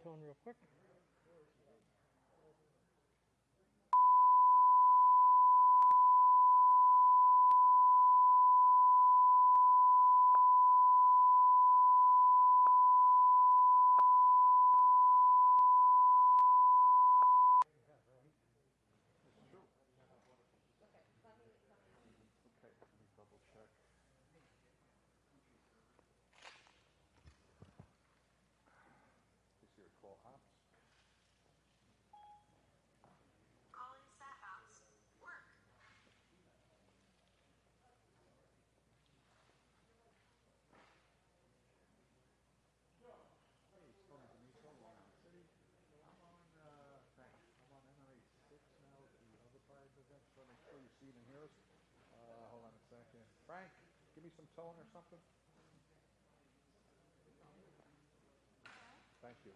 tone real quick. Okay, let me double check. Is your call hops? Calling sat hops. Work. Hey, it's Tony D'Amico, Long Island City. I'm on MMA 6 now with the other prize event, so make sure you see it and hear us. Hold on a second. Frank, give me some tone or something. Thank you.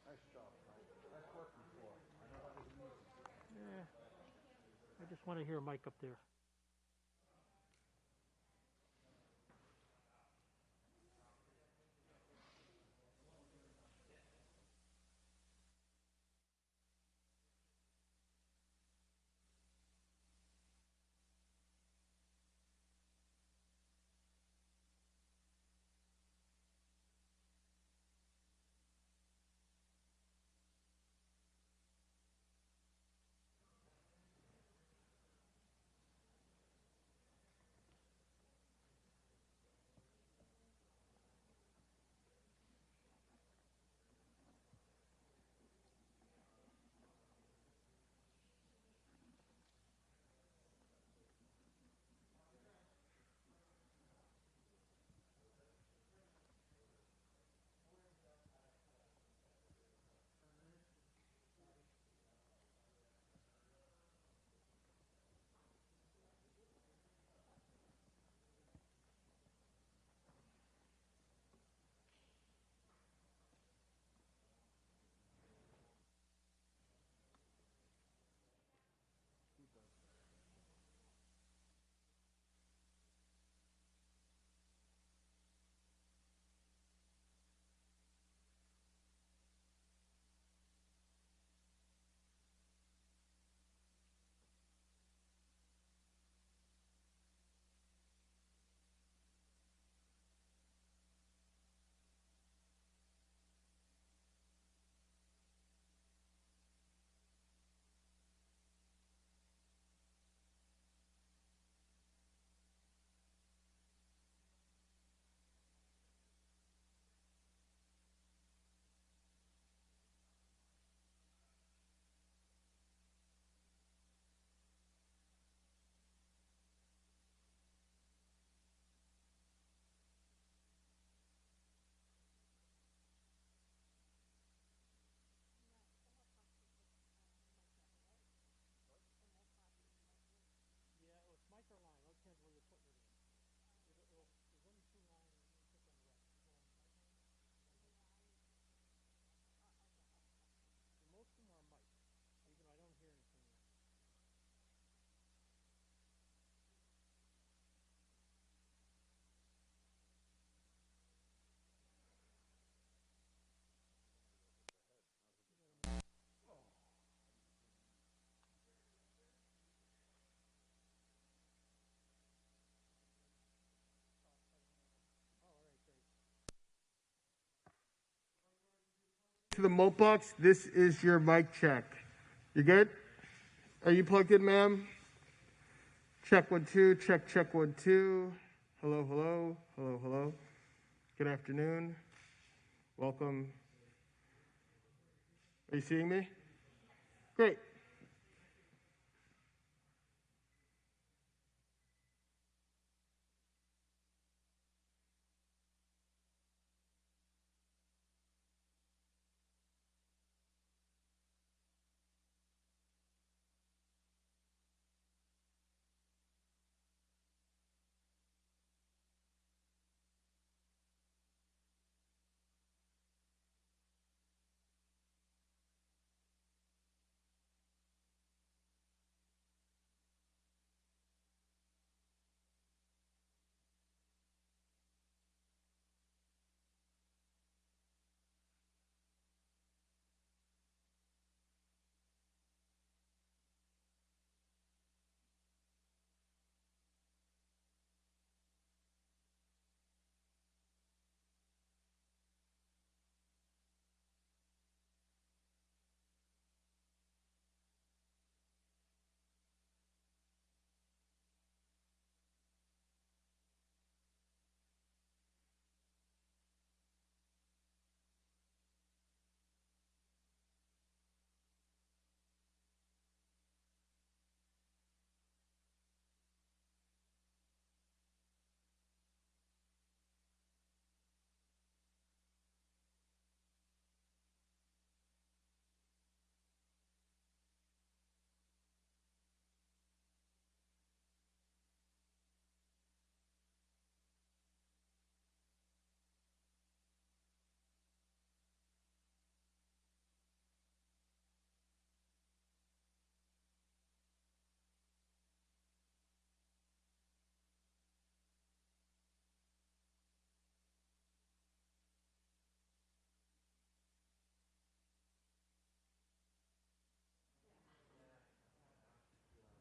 Nice job, Frank. Nice work before. I know that wasn't easy. Yeah, I just want to hear Mike up there. To the moat box, this is your mic check. You good? Are you plugged in, ma'am? Check 1 2, check 1 2. Hello, hello, hello, hello. Good afternoon. Welcome. Are you seeing me? Great.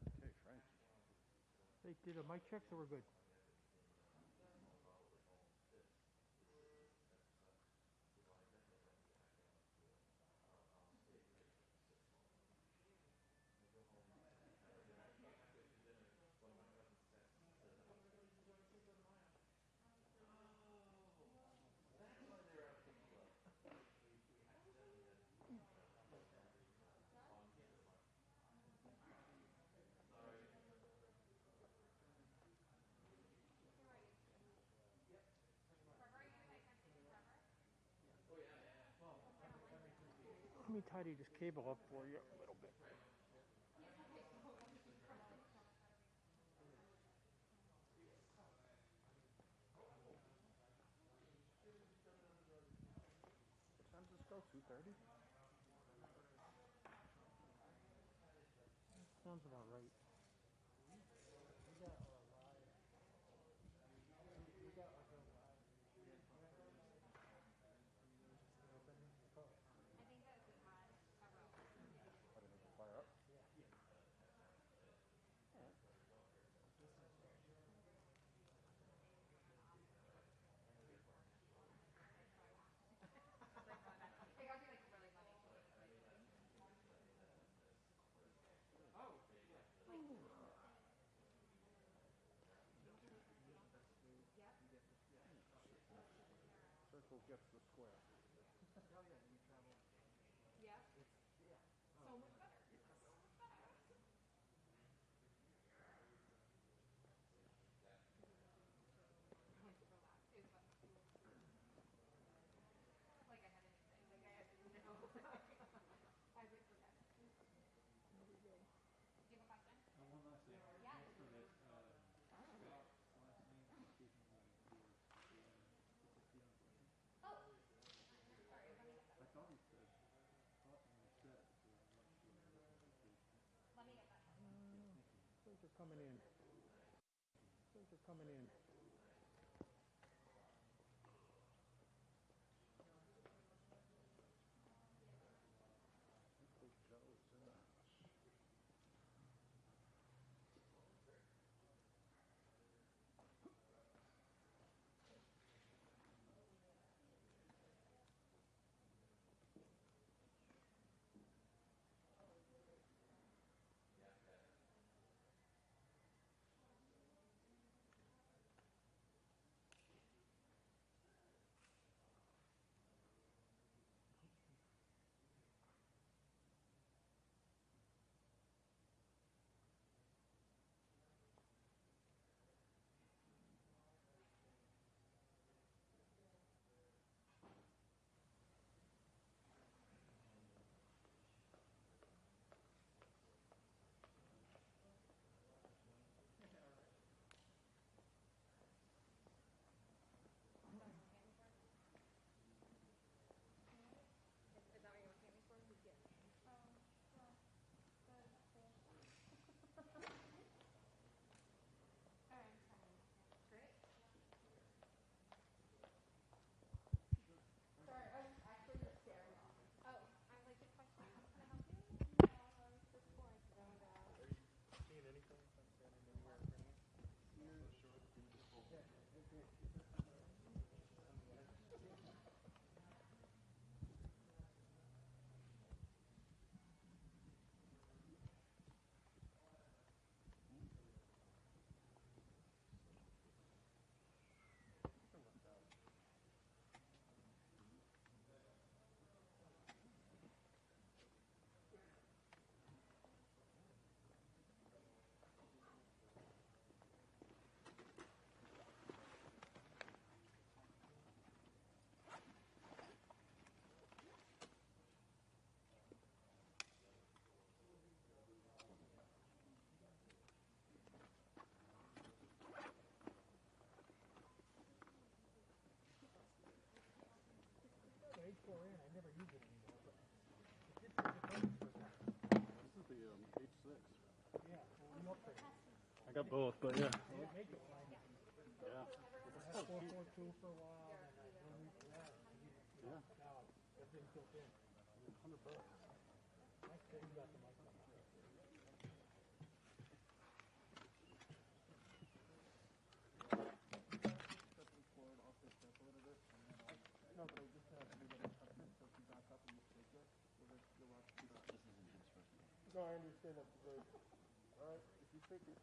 Okay, Frank. Hey, did a mic check, so we're good? Let me tidy this cable up for you a little bit. What time does this go? 2:30? Sounds about right. I didn't even fire up. Circle gets the square. Things are coming in. Things are coming in. Uncle Joe is in the house. 4 in. I never use it anymore, but it did take the purpose for that. This is the H6. Yeah, well, we upgraded. I got both, but yeah. They didn't make it fine. Yeah. I had 442 for a while, and I when we that, Yeah. now everything's built in. $100. Nice that you got the mic on. No, but I just have to do that so if you back up and you take it, you'll have to do that. No, I understand that. All right, if you take it.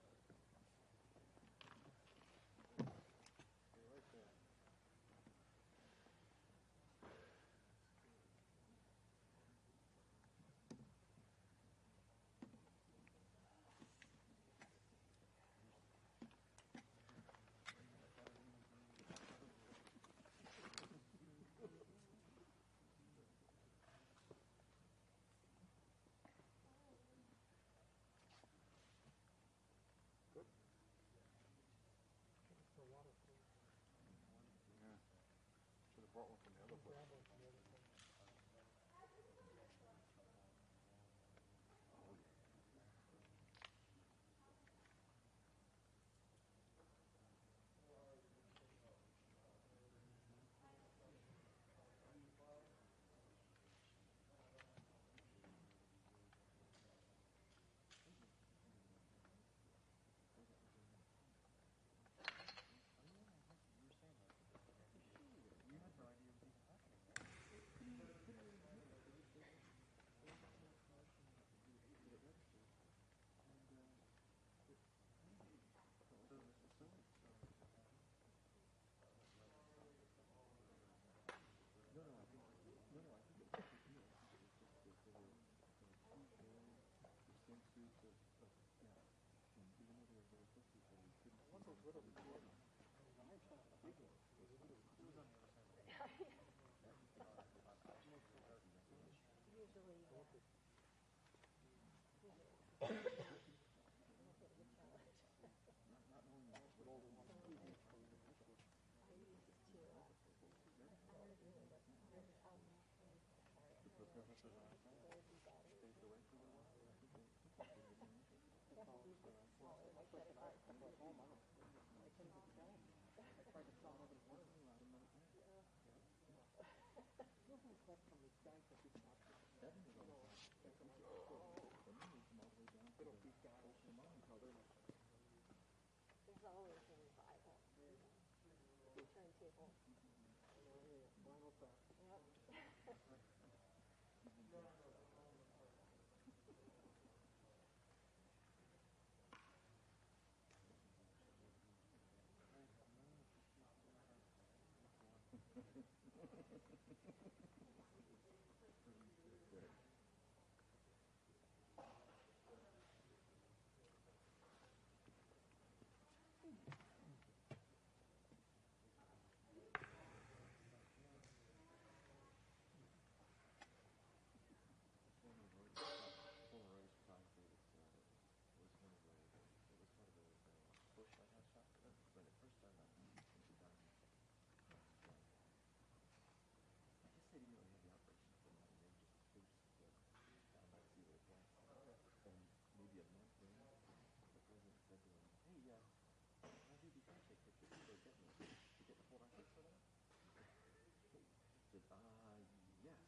Stay right there. For water, please. Yeah. Should have brought one from the other place. Grab one from the other thing. There's always a revival. The turntable. Yep.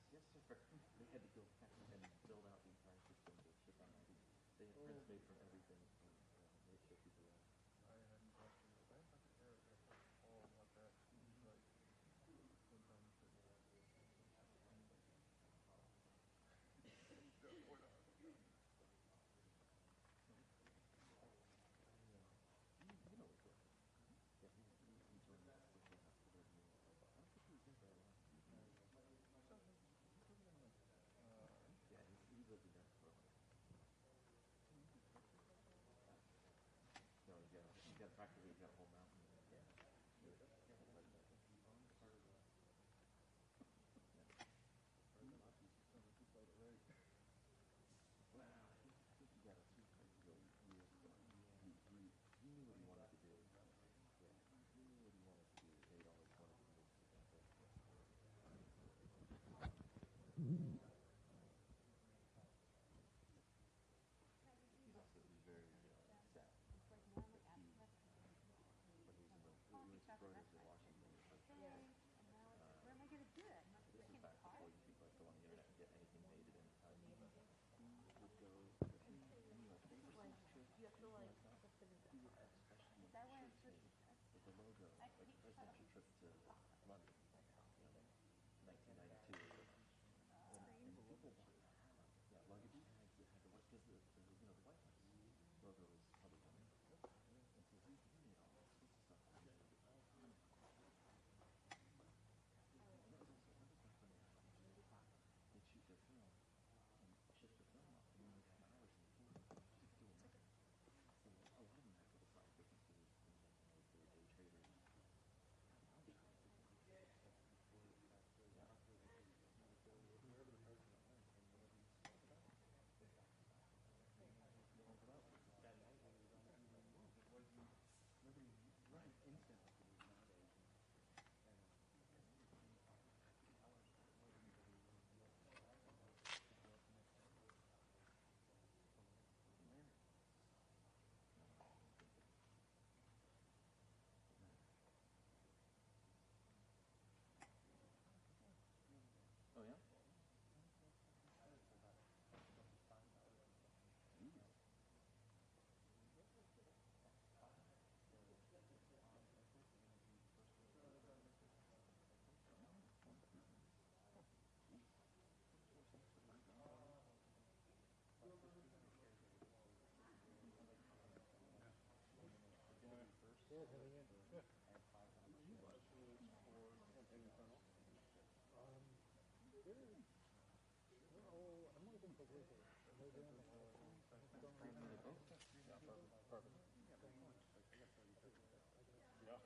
Yeah.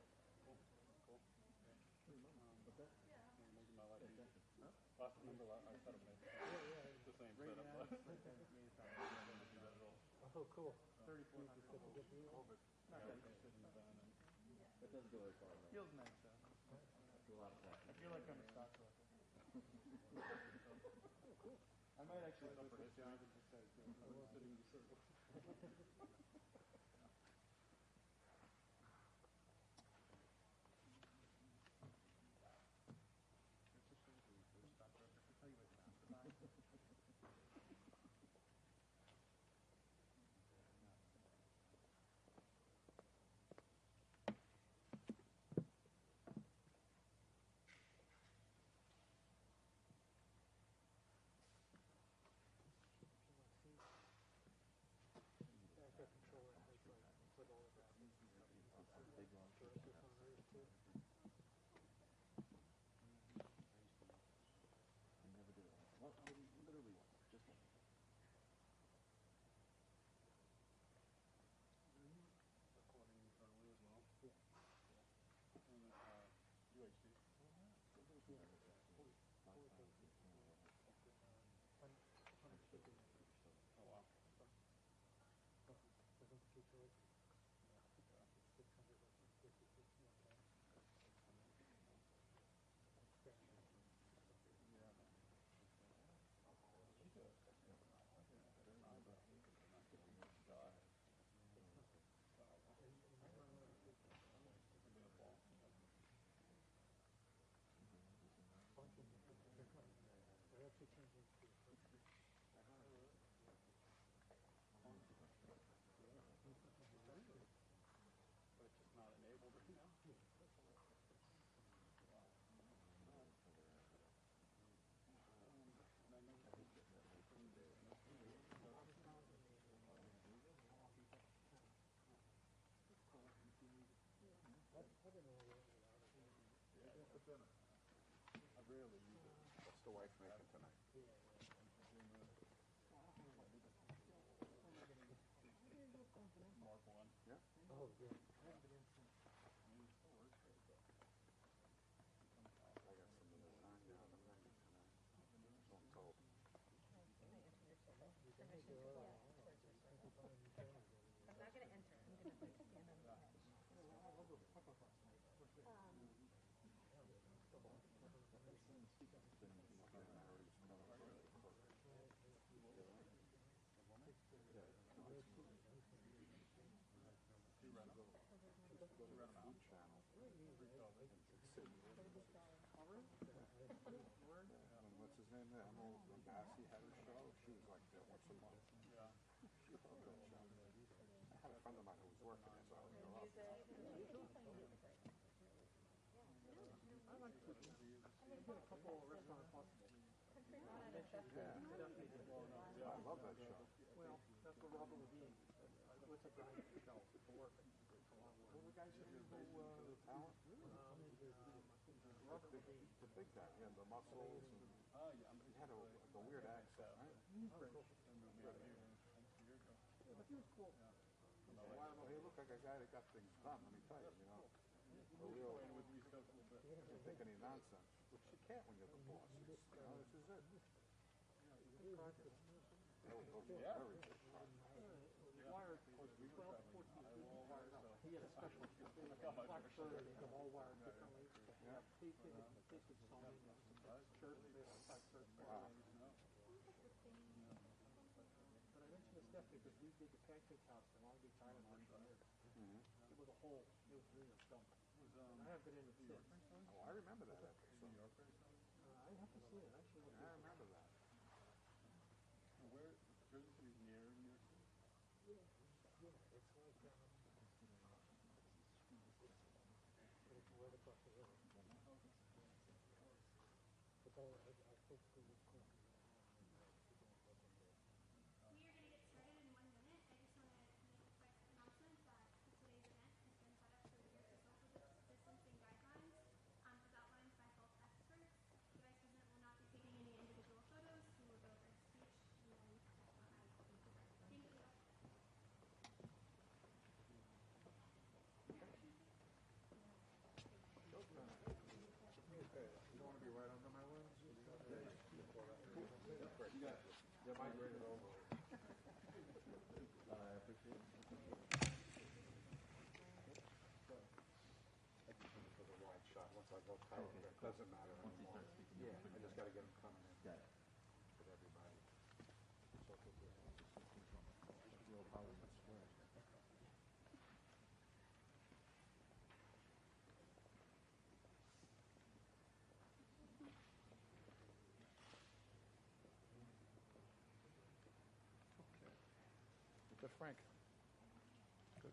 Cool. Cool. Making my life easier. Last remember I set up it's the same setup. Oh, cool. 3,400. COVID. Not Yeah, bad. just sitting in the van and It doesn't go very far, though. Feels nice though. It's a lot of practice. I feel like I'm a stockbroker. I might actually Up look for at history. job and just say, sitting in the circle. Backup controller has like with all of that. Big long Directors on hers too. I never did it. Well, literally once. Just once. Recording internally as well. And UHD. Oh wow. Doesn't keep it. 600 56 okay. They're actually changing to But it's just not enabled right now. I rarely use it. What's the wife making tonight? Mark one. Yeah? oh yeah. I got some of the time down. I'm not tonight. So I'm told. I'm not gonna enter. I'm gonna like stand on the edge. What's his name? That old Bassie had her show. She was like there once a month. Yeah. She loved that show. I had a friend of mine who was working there, so I would go up. I like cooking. I did a couple of restaurant possible. Yeah. I love that show. Well, that's what Robert was doing. What's a guy for work? What were the guys who talent? Robert was doing. The big guy. He had the muscles. And Oh yeah. he had a weird accent, right? Moved me out here almost a year ago. Yeah, but he was cool. Well, he looked like a guy that got things done, let me tell you, you know. A real, Playing with the East Coast a little bit. didn't think any nonsense, which you can't when you're the boss. It's, you know, this is it. Those were Yeah. very good projects. Wired Of course, we were 12, traveling 14 feet Iowa, wired so up. He had a special black shirt and them all wired differently. Yeah. He could sell me shirts, black shirts. Wow. But I mentioned to Steph because we did the pancake house in Long Beach Island for years. It was a whole, it was really a dump. And I haven't been in it since. Oh, I remember that episode. I have to see it. Actually, look I remember that. Where Jersey City's near New York City? it's like, it's right across the river. But then I think we would call it. We are going to get started in 1 minute. I just want to make a quick announcement that today's event has been set up to adhere to social distancing guidelines as outlined by health experts. The Vice President will not be taking any individual photos They migrated over. I appreciate it. For the wide shot. Once I go tight, it doesn't matter anymore. Yeah, I just got to get them coming in. Got it. With everybody. Good, Frank. Good.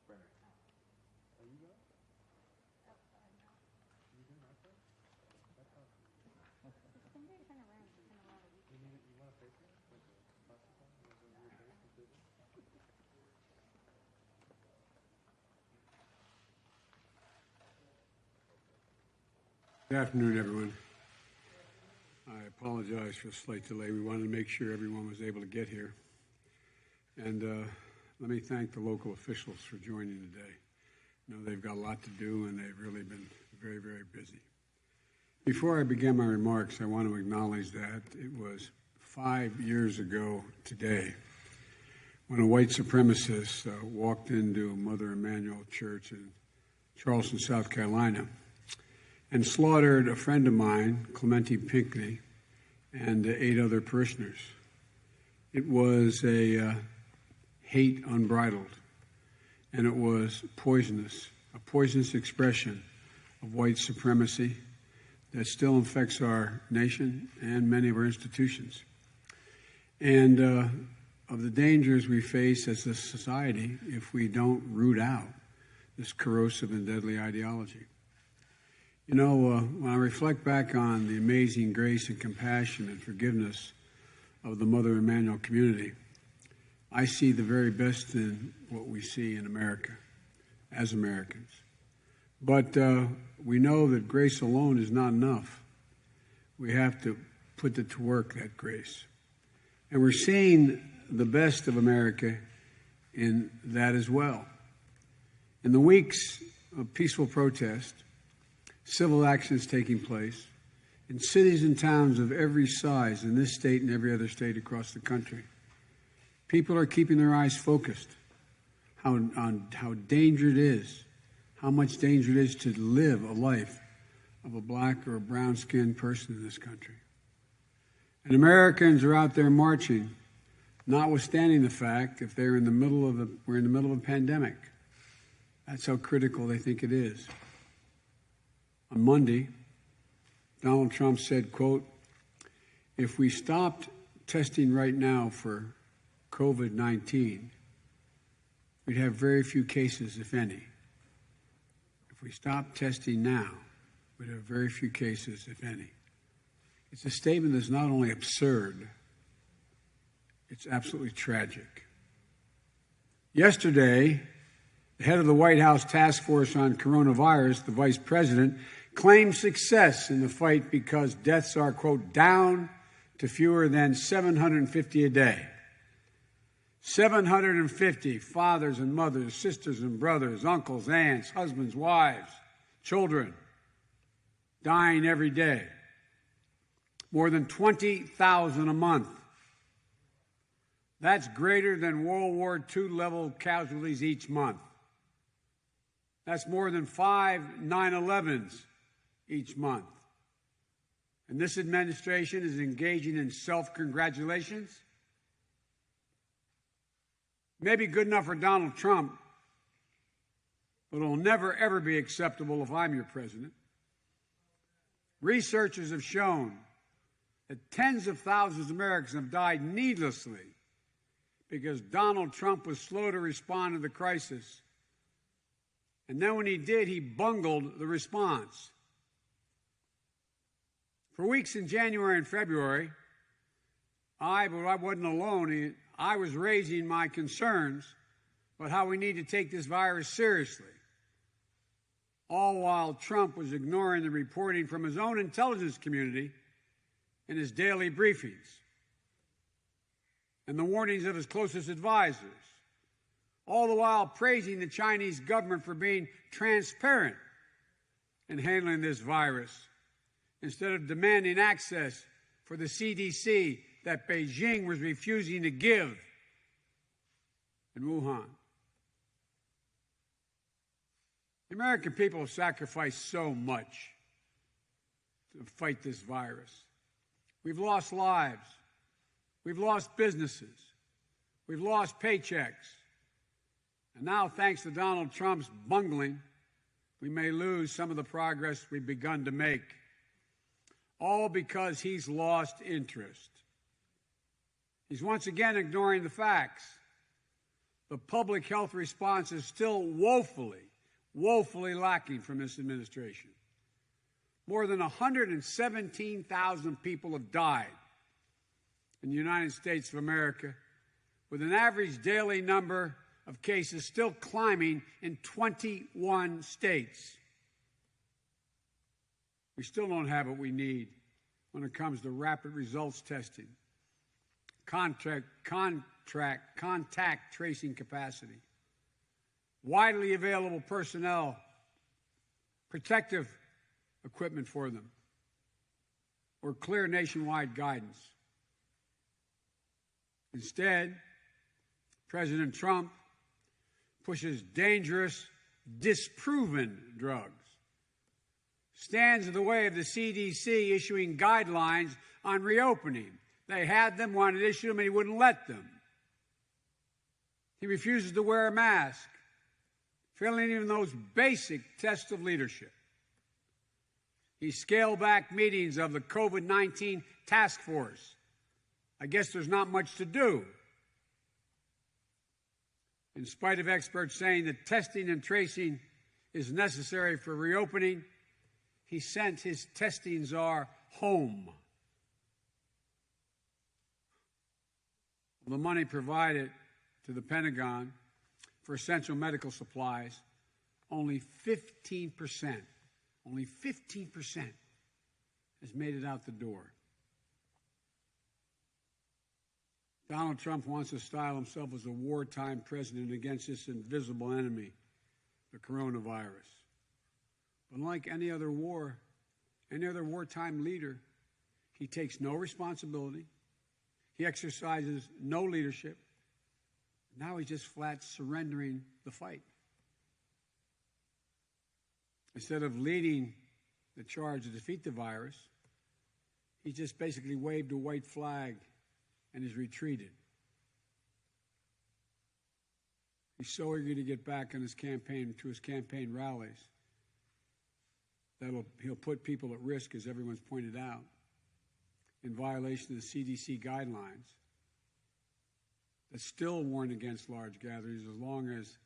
Brenner. Are you going? Oh, sorry, no. You doing that thing? That's not. It's been very kind of random. It's been a lot of weeks. You want to face it? Like a plastic one? You want to go to your face completely? Good afternoon, everyone. I apologize for the slight delay. We wanted to make sure everyone was able to get here. And let me thank the local officials for joining today. I know they've got a lot to do, and they've really been very, very busy. Before I begin my remarks, I want to acknowledge that it was 5 years ago today when a white supremacist walked into Mother Emanuel Church in Charleston, South Carolina, and slaughtered a friend of mine, Clemente Pinckney, and 8 other parishioners. It was a hate unbridled, and it was poisonous, a poisonous expression of white supremacy that still infects our nation and many of our institutions. And of the dangers we face as a society if we don't root out this corrosive and deadly ideology. You know, when I reflect back on the amazing grace and compassion and forgiveness of the Mother Emanuel community, I see the very best in what we see in America as Americans. But we know that grace alone is not enough. We have to put it to work, that grace. And we're seeing the best of America in that as well. In the weeks of peaceful protest, civil actions taking place in cities and towns of every size in this state and every other state across the country, people are keeping their eyes focused on how dangerous it is, how much danger it is to live a life of a black or a brown-skinned person in this country. And Americans are out there marching, notwithstanding the fact if we're in the middle of a pandemic. That's how critical they think it is. On Monday, Donald Trump said, quote, "If we stopped testing right now for COVID-19, we'd have very few cases, if any. If we stopped testing now, we'd have very few cases, if any." It's a statement that's not only absurd, it's absolutely tragic. Yesterday, the head of the White House Task Force on Coronavirus, the vice president, claimed success in the fight because deaths are, quote, down to fewer than 750 a day. 750 fathers and mothers, sisters and brothers, uncles, aunts, husbands, wives, children dying every day. More than 20,000 a month. That's greater than World War II level casualties each month. That's more than 5 9/11s each month. And this administration is engaging in self-congratulations. Maybe good enough for Donald Trump, but it'll never, ever be acceptable if I'm your president. Researchers have shown that tens of thousands of Americans have died needlessly because Donald Trump was slow to respond to the crisis. And then when he did, he bungled the response. For weeks in January and February, but I wasn't alone. I was raising my concerns about how we need to take this virus seriously, all while Trump was ignoring the reporting from his own intelligence community in his daily briefings and the warnings of his closest advisors, all the while praising the Chinese government for being transparent in handling this virus instead of demanding access for the CDC that Beijing was refusing to give in Wuhan. The American people have sacrificed so much to fight this virus. We've lost lives. We've lost businesses. We've lost paychecks. And now, thanks to Donald Trump's bungling, we may lose some of the progress we've begun to make, all because he's lost interest. He's once again ignoring the facts. The public health response is still woefully lacking from this administration. More than 117,000 people have died in the United States of America, with an average daily number of cases still climbing in 21 states. We still don't have what we need when it comes to rapid results testing, contact tracing capacity, widely available personnel, protective equipment for them, or clear nationwide guidance. Instead, President Trump pushes dangerous, disproven drugs, stands in the way of the CDC issuing guidelines on reopening. They had them, wanted to issue them, and he wouldn't let them. He refuses to wear a mask, failing even those basic tests of leadership. He scaled back meetings of the COVID-19 task force. I guess there's not much to do. In spite of experts saying that testing and tracing is necessary for reopening, he sent his testing czar home. The money provided to the Pentagon for essential medical supplies, only 15% has made it out the door. Donald Trump wants to style himself as a wartime president against this invisible enemy, the coronavirus. But like any other wartime leader, he takes no responsibility. He exercises no leadership. Now he's just flat surrendering the fight. Instead of leading the charge to defeat the virus, he just basically waved a white flag and has retreated. He's so eager to get back on his campaign, to his campaign rallies, that he'll put people at risk, as everyone's pointed out, in violation of the CDC guidelines that still warn against large gatherings, as long as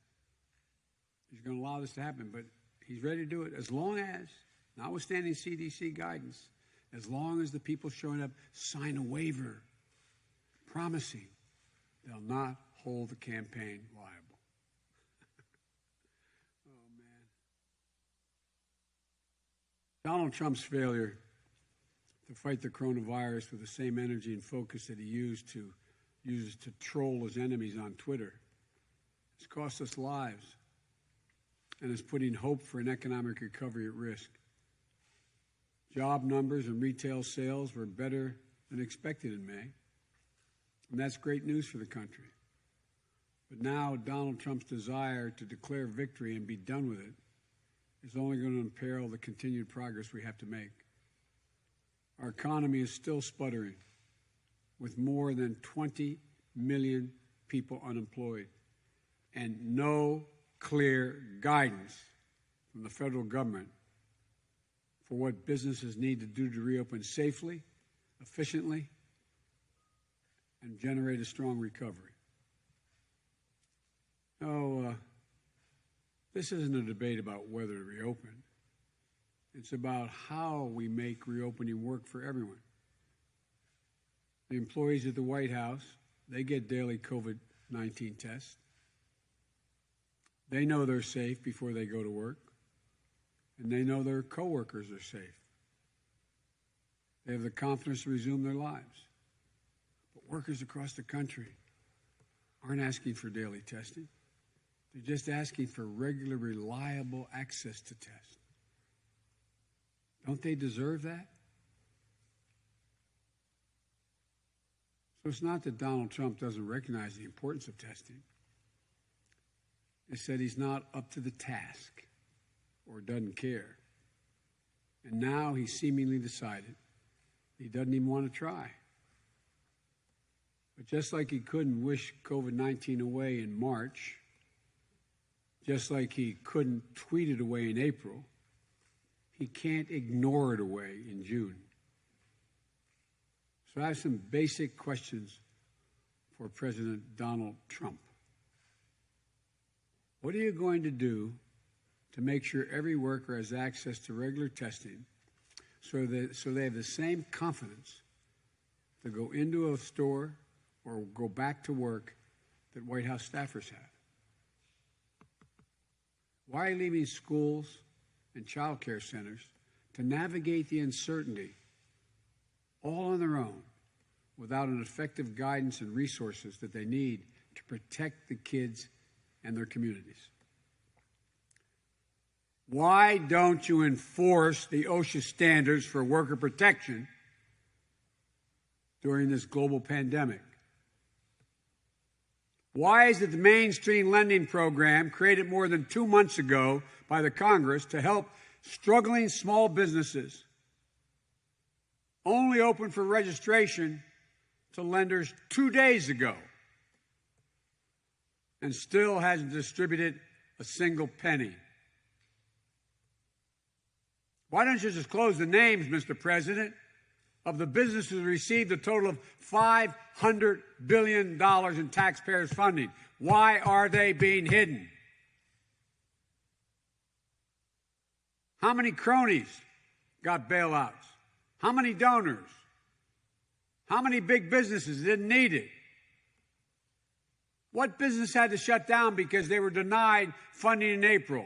he's going to allow this to happen. But he's ready to do it as long as, notwithstanding CDC guidance, as long as the people showing up sign a waiver promising they'll not hold the campaign liable. Oh, man. Donald Trump's failure to fight the coronavirus with the same energy and focus that he uses to troll his enemies on Twitter has cost us lives and is putting hope for an economic recovery at risk. Job numbers and retail sales were better than expected in May, and that's great news for the country. But now Donald Trump's desire to declare victory and be done with it is only going to imperil the continued progress we have to make. Our economy is still sputtering, with more than 20 million people unemployed and no clear guidance from the federal government for what businesses need to do to reopen safely, efficiently, and generate a strong recovery. No, this isn't a debate about whether to reopen. It's about how we make reopening work for everyone. The employees at the White House, they get daily COVID-19 tests. They know they're safe before they go to work, and they know their coworkers are safe. They have the confidence to resume their lives. But workers across the country aren't asking for daily testing. They're just asking for regular, reliable access to tests. Don't they deserve that? So it's not that Donald Trump doesn't recognize the importance of testing. It's that he's not up to the task or doesn't care. And now he's seemingly decided he doesn't even want to try. But just like he couldn't wish COVID-19 away in March, just like he couldn't tweet it away in April, he can't ignore it away in June. So I have some basic questions for President Donald Trump. What are you going to do to make sure every worker has access to regular testing so they have the same confidence to go into a store or go back to work that White House staffers have? Why are you leaving schools and child care centers to navigate the uncertainty all on their own without an effective guidance and resources that they need to protect the kids and their communities? Why don't you enforce the OSHA standards for worker protection during this global pandemic? Why is it the mainstream lending program created more than 2 months ago by the Congress to help struggling small businesses only open for registration to lenders 2 days ago and still hasn't distributed a single penny? Why don't you just close the names, Mr. President, of the businesses who received a total of $500 billion in taxpayers' funding? Why are they being hidden? How many cronies got bailouts? How many donors? How many big businesses didn't need it? What business had to shut down because they were denied funding in April?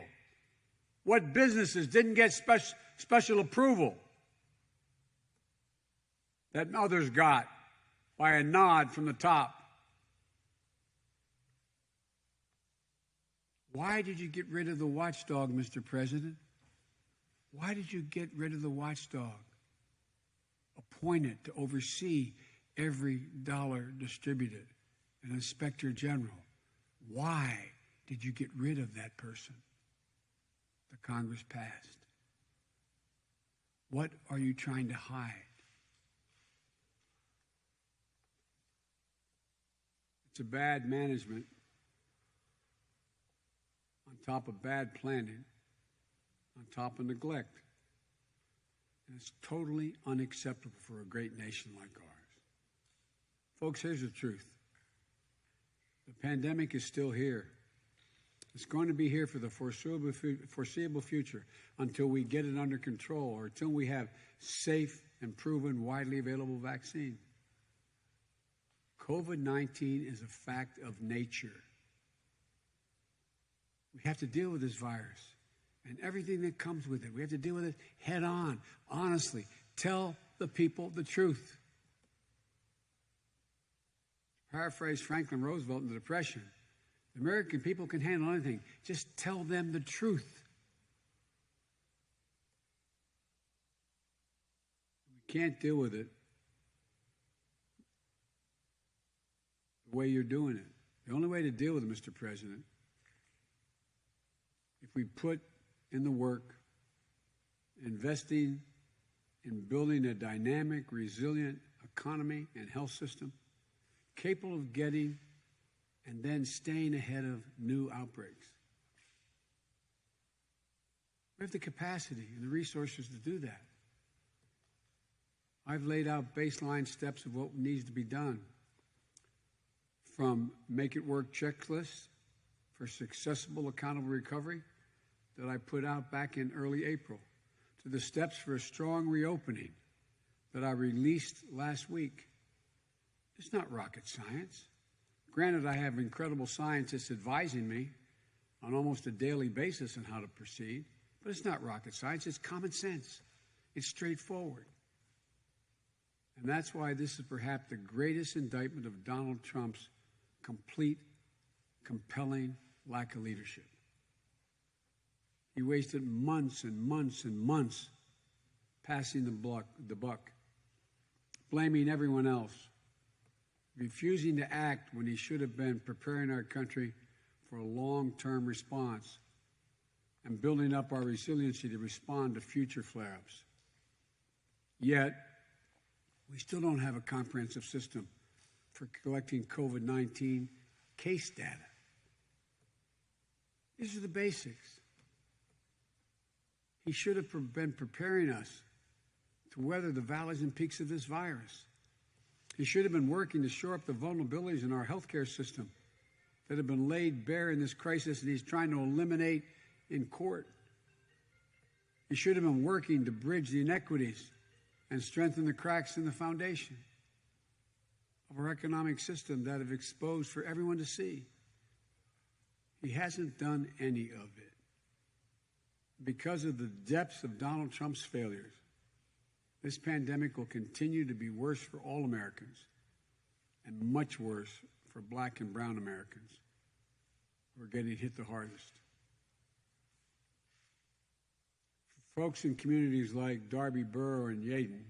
What businesses didn't get special approval that others got by a nod from the top? Why did you get rid of the watchdog, Mr. President? Why did you get rid of the watchdog appointed to oversee every dollar distributed, an inspector general? Why did you get rid of that person? The Congress passed. What are you trying to hide? It's a bad management on top of bad planning, on top of neglect. And it's totally unacceptable for a great nation like ours. Folks, here's the truth. The pandemic is still here. It's going to be here for the foreseeable future until we get it under control or until we have safe and proven, widely available vaccine. COVID-19 is a fact of nature. We have to deal with this virus and everything that comes with it. We have to deal with it head on, honestly. Tell the people the truth. Paraphrase Franklin Roosevelt in the Depression. The American people can handle anything. Just tell them the truth. We can't deal with it the way you're doing it. The only way to deal with it, Mr. President, if we put in the work, investing in building a dynamic, resilient economy and health system, capable of getting and then staying ahead of new outbreaks. We have the capacity and the resources to do that. I've laid out baseline steps of what needs to be done, from make it work checklists for successful, accountable recovery that I put out back in early April, to the steps for a strong reopening that I released last week. It's not rocket science. Granted, I have incredible scientists advising me on almost a daily basis on how to proceed, but it's not rocket science. It's common sense. It's straightforward. And that's why this is perhaps the greatest indictment of Donald Trump's complete, compelling lack of leadership. He wasted months and months and months passing the buck, blaming everyone else, refusing to act when he should have been preparing our country for a long-term response and building up our resiliency to respond to future flare-ups. Yet, we still don't have a comprehensive system for collecting COVID-19 case data. These are the basics. He should have been preparing us to weather the valleys and peaks of this virus. He should have been working to shore up the vulnerabilities in our healthcare system that have been laid bare in this crisis and he's trying to eliminate in court. He should have been working to bridge the inequities and strengthen the cracks in the foundation of our economic system that have exposed for everyone to see. He hasn't done any of it. Because of the depths of Donald Trump's failures, this pandemic will continue to be worse for all Americans and much worse for black and brown Americans who are getting hit the hardest. For folks in communities like Darby, Borough, and Yeadon,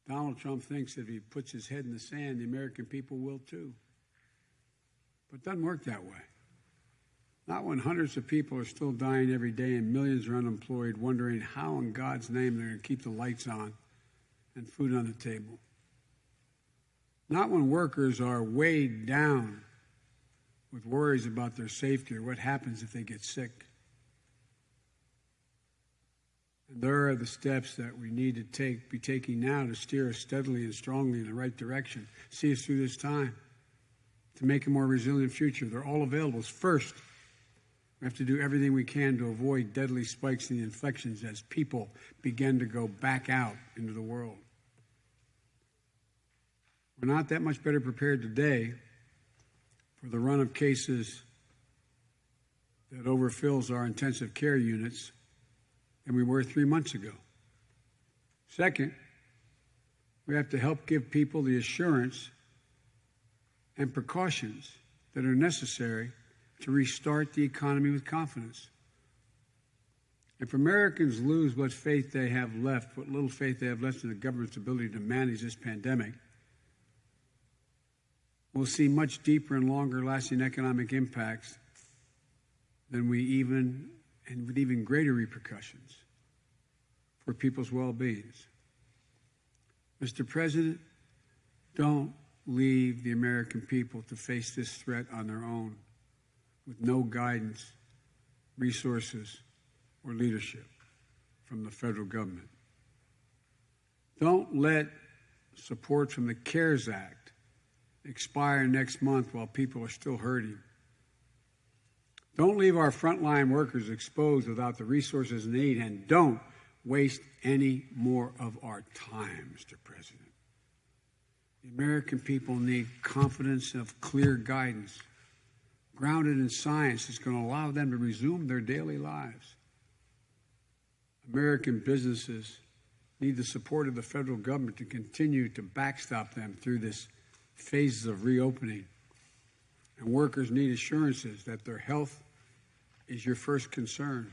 Donald Trump thinks that if he puts his head in the sand, the American people will too. But it doesn't work that way. Not when hundreds of people are still dying every day and millions are unemployed, wondering how in God's name they're going to keep the lights on and food on the table. Not when workers are weighed down with worries about their safety or what happens if they get sick. And there are the steps that we need to be taking now to steer us steadily and strongly in the right direction, see us through this time, to make a more resilient future. They're all available. First, we have to do everything we can to avoid deadly spikes in the infections as people begin to go back out into the world. We're not that much better prepared today for the run of cases that overfills our intensive care units than we were 3 months ago. Second, we have to help give people the assurance and precautions that are necessary to restart the economy with confidence. If Americans lose what faith they have left, what little faith they have left in the government's ability to manage this pandemic, we'll see much deeper and longer-lasting economic impacts than and with even greater repercussions for people's well-beings. Mr. President, don't leave the American people to face this threat on their own, with no guidance, resources, or leadership from the federal government. Don't let support from the CARES Act expire next month while people are still hurting. Don't leave our frontline workers exposed without the resources they need, and don't waste any more of our time, Mr. President. The American people need confidence of clear guidance, grounded in science that's going to allow them to resume their daily lives. American businesses need the support of the federal government to continue to backstop them through this phases of reopening. And workers need assurances that their health is your first concern.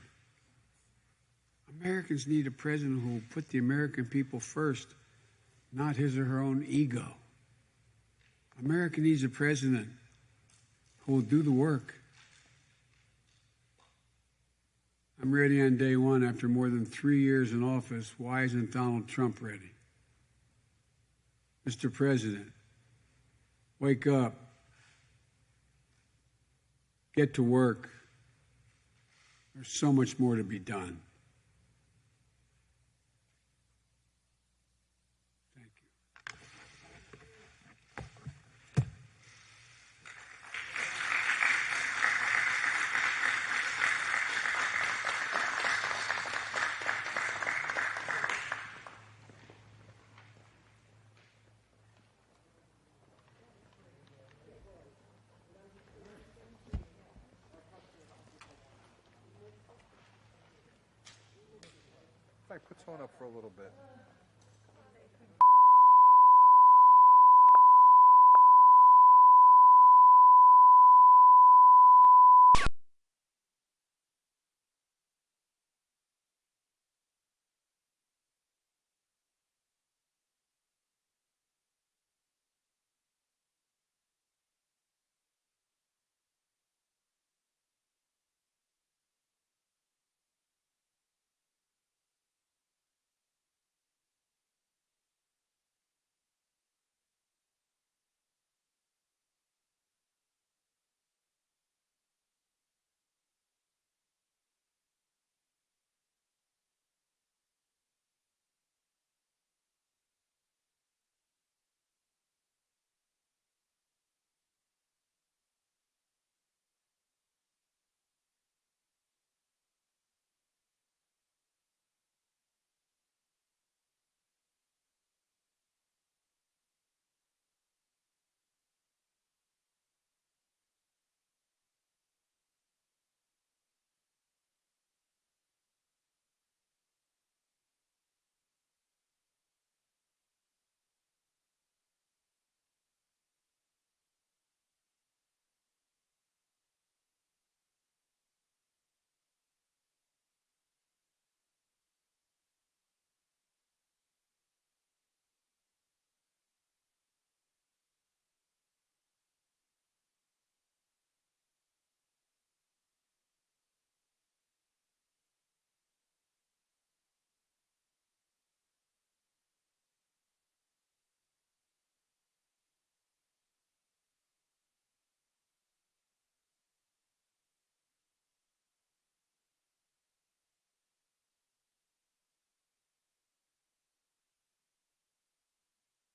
Americans need a president who will put the American people first, not his or her own ego. America needs a president who will do the work. I'm ready on day one after more than 3 years in office. Why isn't Donald Trump ready? Mr. President, wake up. Get to work. There's so much more to be done. Thank you. right, put Tone up for a little bit.